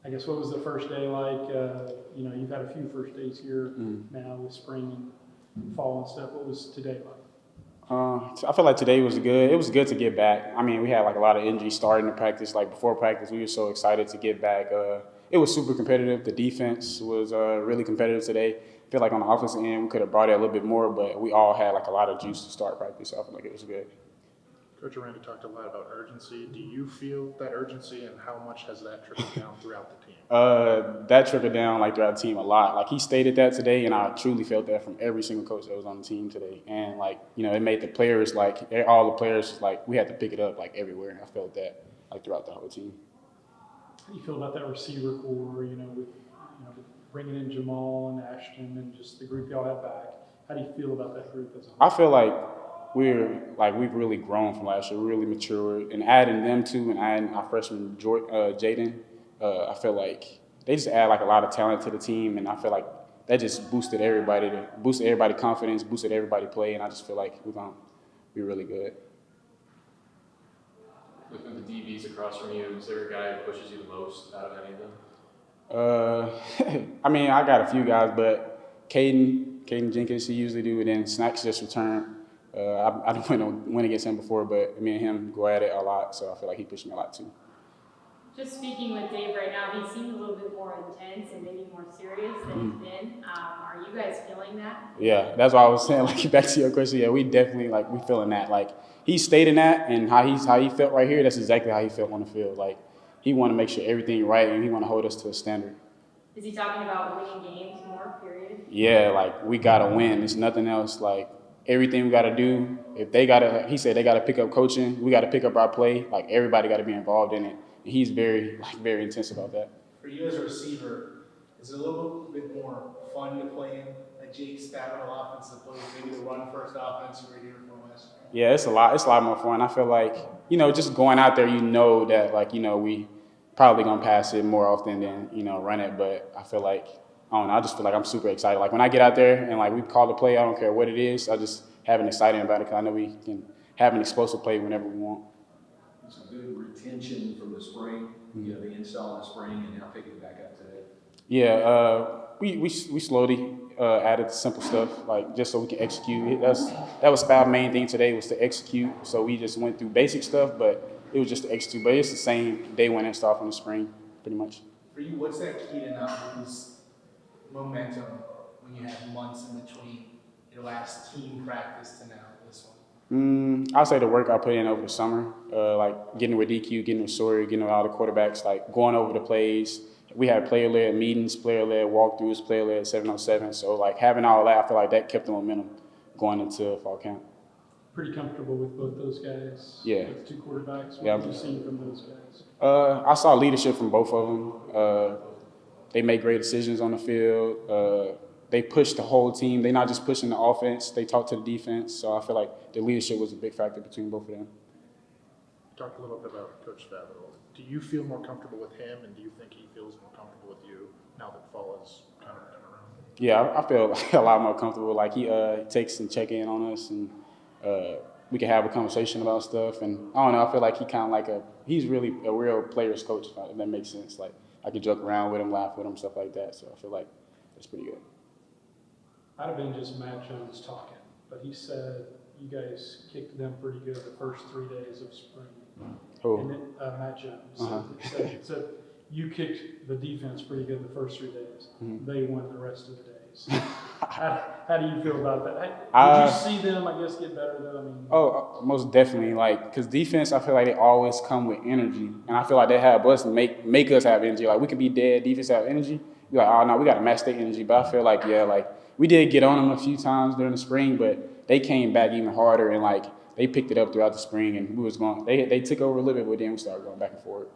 I guess what was the first day like? You've had a few first days here now with spring and fall and stuff. What was today like? I feel like today was good. It was good to get back. I mean, we had like a lot of injuries starting to practice. Like before practice, we were so excited to get back. It was super competitive. The defense was really competitive today. I feel like on the offensive end, we could have brought it a little bit more, but we all had like a lot of juice to start practice. So I feel like it was good. Coach Aranda talked a lot about urgency. Do you feel that urgency, and how much has that trickled down throughout the team? That trickled down like throughout the team a lot. Like he stated that today, and I truly felt that from every single coach that was on the team today. And like it made the players all the players like we had to pick it up like everywhere. I felt that like throughout the whole team. How do you feel about that receiver core? With bringing in Jamal and Ashton and just the group y'all have back. How do you feel about that group as a whole? I feel like we've really grown from last year. We really matured, and adding them too, and adding our freshman Jaden. I feel like they just add like a lot of talent to the team, and I feel like that just boosted everybody confidence, boosted everybody play, and I just feel like we're gonna be really good. Looking at the DBs across from you, is there a guy who pushes you the most out of any of them? I mean, I got a few guys, but Caden Jenkins, he usually do, and then Snacks just return. I didn't win against him before, but me and him go at it a lot, so I feel like he pushed me a lot too. Just speaking with Dave right now, he seems a little bit more intense and maybe more serious than he's been. Are you guys feeling that? Yeah, that's what I was saying. Like back to your question, yeah, we definitely we feeling that. Like he's stating that, and how he felt right here. That's exactly how he felt on the field. Like he want to make sure everything right, and he want to hold us to a standard. Is he talking about winning games more? Period. Yeah, like we gotta win. There's nothing else. Like everything we gotta do. If they gotta, he said they gotta pick up coaching. We gotta pick up our play. Like everybody gotta be involved in it. And he's very intense about that. For you as a receiver, is it a little bit more fun to play in a Jake Stabenow offense as opposed to maybe the run first offense you were here from last year? Yeah, it's a lot more fun. I feel like just going out there, that we probably gonna pass it more often than run it. But I feel like I don't know. I just feel like I'm super excited. Like when I get out there and like we call the play, I don't care what it is. I just have an exciting about it because I know we can have an explosive play whenever we want. Some good retention from the spring, the install in the spring, and now picking it back up today. Yeah, we slowly added simple stuff like just so we can execute. That was our main thing today was to execute. So we just went through basic stuff, but it was just to execute. But it's the same day one install from the spring, pretty much. For you, what's that key to not lose momentum when you have months in between your last team practice to now this one? I'll say the work I put in over the summer, like getting with DQ, getting with Sawyer, getting with all the quarterbacks, like going over the plays. We had player-led meetings, player-led walkthroughs, player-led 7-on-7. So like having all that, I feel like that kept the momentum going into fall camp. Pretty comfortable with both those guys. Yeah. With the two quarterbacks. What Yeah. have you seen from those guys? I saw leadership from both of them. They make great decisions on the field. They push the whole team. They're not just pushing the offense. They talk to the defense. So I feel like the leadership was a big factor between both of them. Talk a little bit about Coach Stabenow. Do you feel more comfortable with him, and do you think he feels more comfortable with you now that fall is kind of coming around? Yeah, I feel like a lot more comfortable. Like he takes and check in on us, and we can have a conversation about stuff. And I don't know, I feel like he's really a real player's coach, if that makes sense. Like I could joke around with him, laugh with him, stuff like that. So I feel like it's pretty good. Might have been just Matt Jones talking, but he said you guys kicked them pretty good the first 3 days of spring. Who? And then, Matt Jones said you kicked the defense pretty good the first 3 days. They won the rest of the days. How do you feel about that? Did you see them, I guess, get better though? I mean, Most definitely. Like, because defense, I feel like they always come with energy, and I feel like they have us make us have energy. Like we could be dead, defense have energy. You're like, oh no, we got to match their energy. But I feel like we did get on them a few times during the spring, but they came back even harder and they picked it up throughout the spring, and we was going. They took over a little bit, but then we started going back and forth.